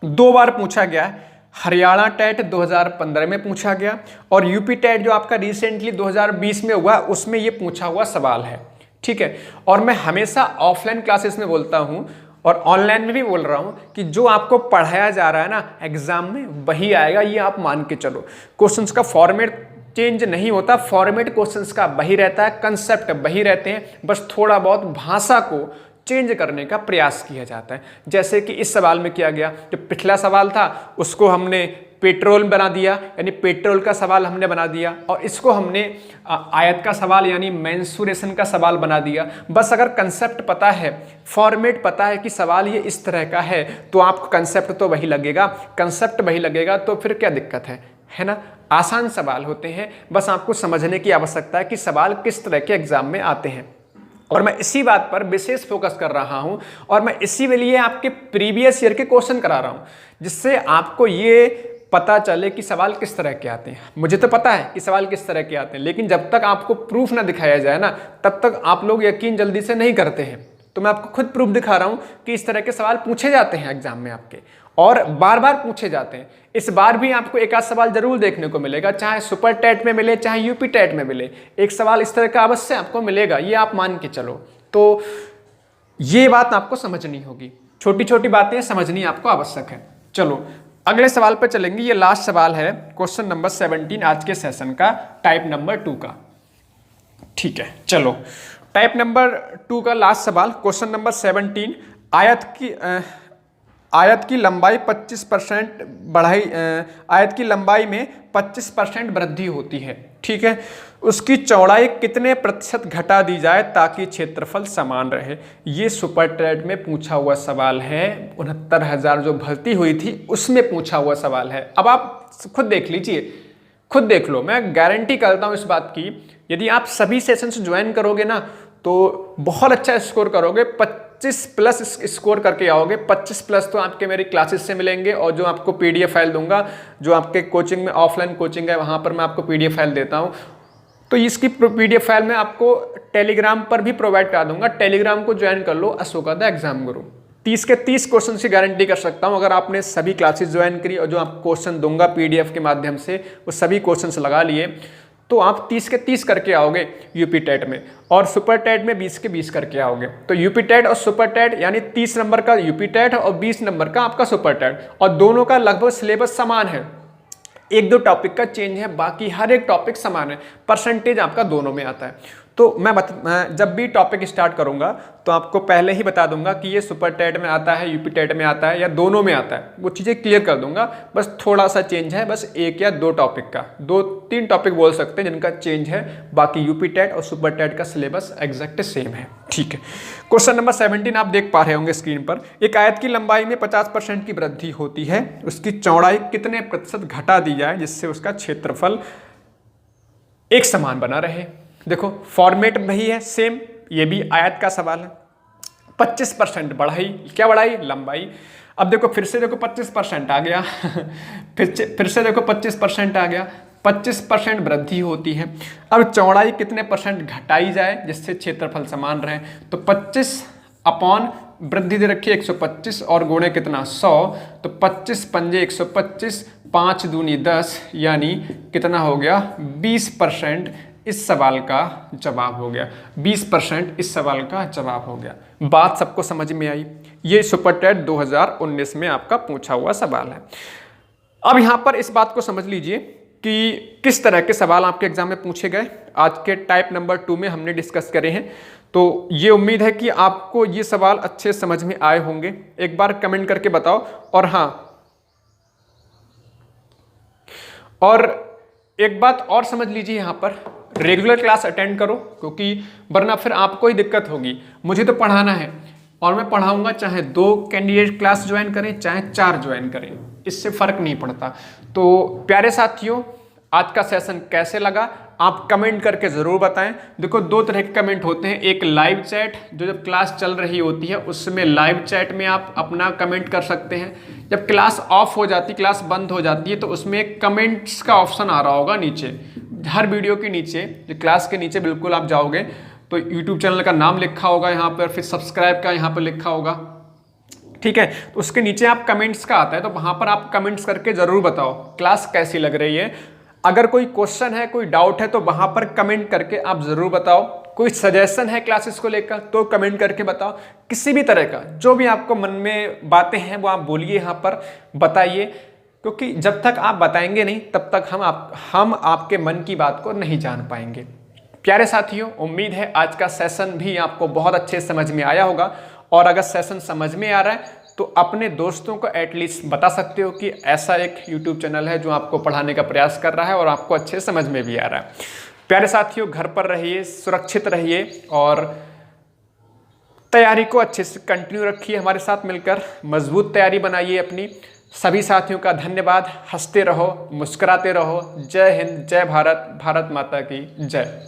2 बार पूछा गया है। हरियाणा टेट 2015 में पूछा गया, और यूपी टेट जो आपका रिसेंटली 2020 में हुआ उसमें ये पूछा हुआ सवाल है, ठीक है। और मैं हमेशा ऑफलाइन क्लासेस में बोलता हूँ और ऑनलाइन में भी बोल रहा हूँ कि जो आपको पढ़ाया जा रहा है ना एग्जाम में वही आएगा, ये आप मान के चलो। क्वेश्चंस का फॉर्मेट चेंज नहीं होता, फॉर्मेट क्वेश्चंस का वही रहता है, कंसेप्ट वही रहते हैं, बस थोड़ा बहुत भाषा को चेंज करने का प्रयास किया जाता है। जैसे कि इस सवाल में किया गया, जो पिछला सवाल था उसको हमने पेट्रोल बना दिया, यानी पेट्रोल का सवाल हमने बना दिया, और इसको हमने आयत का सवाल यानी मेंसुरेशन का सवाल बना दिया। बस अगर कंसेप्ट पता है, फॉर्मेट पता है कि सवाल ये इस तरह का है, तो आपको कंसेप्ट तो वही लगेगा, कंसेप्ट वही लगेगा, तो फिर क्या दिक्कत है ना। आसान सवाल होते हैं, बस आपको समझने की आवश्यकता है कि सवाल किस तरह के एग्जाम में आते हैं। और मैं इसी बात पर विशेष फोकस कर रहा हूं, और मैं इसी लिए आपके प्रीवियस ईयर के क्वेश्चन करा रहा हूं, जिससे आपको ये पता चले कि सवाल किस तरह के आते हैं। मुझे तो पता है कि सवाल किस तरह के आते हैं, लेकिन जब तक आपको प्रूफ ना दिखाया जाए ना, तब तक आप लोग यकीन जल्दी से नहीं करते हैं। तो मैं आपको खुद प्रूफ दिखा रहा हूं कि इस तरह के सवाल पूछे जाते हैं एग्जाम में आपके, और बार बार पूछे जाते हैं। इस बार भी आपको एक आध सवाल जरूर देखने को मिलेगा, चाहे सुपर टेट में मिले चाहे यूपी टेट में मिले, एक सवाल इस तरह का अवश्य आपको मिलेगा, ये आप मान के चलो। तो ये बात आपको समझनी होगी, छोटी छोटी बातें समझनी आपको आवश्यक है। चलो अगले सवाल पर चलेंगे। ये लास्ट सवाल है, क्वेश्चन नंबर 17 आज के सेशन का, टाइप नंबर 2 का। ठीक है, चलो टाइप नंबर 2 का लास्ट सवाल, क्वेश्चन नंबर 17। आयत की लंबाई 25% बढ़ाई, आयत की लंबाई में 25% वृद्धि होती है, ठीक है। उसकी चौड़ाई कितने प्रतिशत घटा दी जाए ताकि क्षेत्रफल समान रहे। ये सुपर टेट में पूछा हुआ सवाल है, 69,000 जो भर्ती हुई थी उसमें पूछा हुआ सवाल है। अब आप खुद देख लीजिए, खुद देख लो, मैं गारंटी करता हूँ इस बात की, यदि आप सभी सेशंस ज्वाइन करोगे ना तो बहुत अच्छा स्कोर करोगे, 25+ स्कोर करके आओगे। 25+ तो आपके मेरी क्लासेस से मिलेंगे, और जो आपको PDF फाइल दूंगा, जो आपके कोचिंग में ऑफलाइन कोचिंग है वहाँ पर मैं आपको PDF फाइल देता हूँ, तो इसकी PDF फाइल मैं आपको टेलीग्राम पर भी प्रोवाइड करा दूंगा। टेलीग्राम को ज्वाइन कर लो, अशोका द एग्जाम गुरु। 30 के 30 क्वेश्चन की गारंटी कर सकता हूँ, अगर आपने सभी क्लासेस ज्वाइन करी और जो आप क्वेश्चन दूंगा PDF के माध्यम से वो सभी क्वेश्चन लगा लिए, तो आप 30 के 30 करके आओगे यूपी टेट में, और सुपर टेट में 20 के 20 करके आओगे। तो यूपी टेट और सुपर टेट यानी 30 नंबर का यूपी टेट और 20 नंबर का आपका सुपर टेट, और दोनों का लगभग सिलेबस समान है, एक दो टॉपिक का चेंज है, बाकी हर एक टॉपिक समान है, परसेंटेज आपका दोनों में आता है। तो मैं जब भी टॉपिक स्टार्ट करूंगा तो आपको पहले ही बता दूंगा कि ये सुपर टेट में आता है, यूपी टेट में आता है, या दोनों में आता है, वो चीज़ें क्लियर कर दूंगा। बस थोड़ा सा चेंज है, बस एक या दो टॉपिक का, 2-3 टॉपिक बोल सकते हैं जिनका चेंज है, बाकी यूपी टेट और सुपर टेट का सिलेबस एग्जैक्ट सेम है, ठीक है। क्वेश्चन नंबर 17 आप देख पा रहे होंगे स्क्रीन पर। एक आयत की लंबाई में 50% की वृद्धि होती है, उसकी चौड़ाई कितने प्रतिशत घटा दी जाए जिससे उसका क्षेत्रफल एक समान बना रहे। देखो फॉर्मेट वही है सेम, ये भी आयत का सवाल है। 25% बढ़ाई, क्या बढ़ाई? लंबाई। अब देखो फिर से देखो 25% आ गया फिर से देखो 25% आ गया, 25% वृद्धि होती है। अब चौड़ाई कितने परसेंट घटाई जाए जिससे क्षेत्रफल समान रहे, तो 25 अपॉन वृद्धि दे रखी है 125 और गुणे कितना 100, तो 25 पंजे 125, 5 दूनी 10, यानी कितना हो गया 20% इस सवाल का जवाब हो गया। 20% इस सवाल का जवाब हो गया। बात सबको समझ में आई? ये सुपर टेट 2019 में आपका पूछा हुआ सवाल है। अब यहाँ पर इस बात को समझ लीजिए कि किस तरह के सवाल आपके एग्जाम में पूछे गए। आज के टाइप नंबर 2 में हमने डिस्कस करे हैं, तो ये उम्मीद है कि आपको ये सवाल अच्छे समझ में आए होंगे। एक बार कमेंट करके बताओ। और हाँ, और एक बात और समझ लीजिए, यहाँ पर रेगुलर क्लास अटेंड करो, क्योंकि वरना फिर आपको ही दिक्कत होगी। मुझे तो पढ़ाना है और मैं पढ़ाऊंगा, चाहे 2 कैंडिडेट क्लास ज्वाइन करें चाहे 4 ज्वाइन करें, इससे फर्क नहीं पड़ता। तो प्यारे साथियों, आज का सेशन कैसे लगा आप कमेंट करके ज़रूर बताएं। देखो 2 तरह के कमेंट होते हैं, एक लाइव चैट, जो जब क्लास चल रही होती है उसमें लाइव चैट में आप अपना कमेंट कर सकते हैं। जब क्लास ऑफ हो जाती, क्लास बंद हो जाती है, तो उसमें कमेंट्स का ऑप्शन आ रहा होगा नीचे, हर वीडियो के नीचे, क्लास के नीचे बिल्कुल आप जाओगे तो यूट्यूब चैनल का नाम लिखा होगा यहाँ पर, फिर सब्सक्राइब का यहाँ पर लिखा होगा, ठीक है। तो उसके नीचे आप कमेंट्स का आता है, तो वहाँ पर आप कमेंट्स करके ज़रूर बताओ क्लास कैसी लग रही है। अगर कोई क्वेश्चन है, कोई डाउट है, तो वहाँ पर कमेंट करके आप ज़रूर बताओ। कोई सजेशन है क्लासेस को लेकर तो कमेंट करके बताओ। किसी भी तरह का जो भी आपको मन में बातें हैं वो आप बोलिए, यहाँ पर बताइए, क्योंकि जब तक आप बताएंगे नहीं तब तक हम आपके मन की बात को नहीं जान पाएंगे। प्यारे साथियों, उम्मीद है आज का सेशन भी आपको बहुत अच्छे समझ में आया होगा, और अगर सेशन समझ में आ रहा है तो अपने दोस्तों को एटलीस्ट बता सकते हो कि ऐसा एक YouTube चैनल है जो आपको पढ़ाने का प्रयास कर रहा है और आपको अच्छे समझ में भी आ रहा है। प्यारे साथियों, घर पर रहिए, सुरक्षित रहिए और तैयारी को अच्छे से कंटिन्यू रखिए। हमारे साथ मिलकर मजबूत तैयारी बनाइए अपनी। सभी साथियों का धन्यवाद। हंसते रहो, मुस्कुराते रहो। जय हिंद, जय भारत, भारत माता की जय।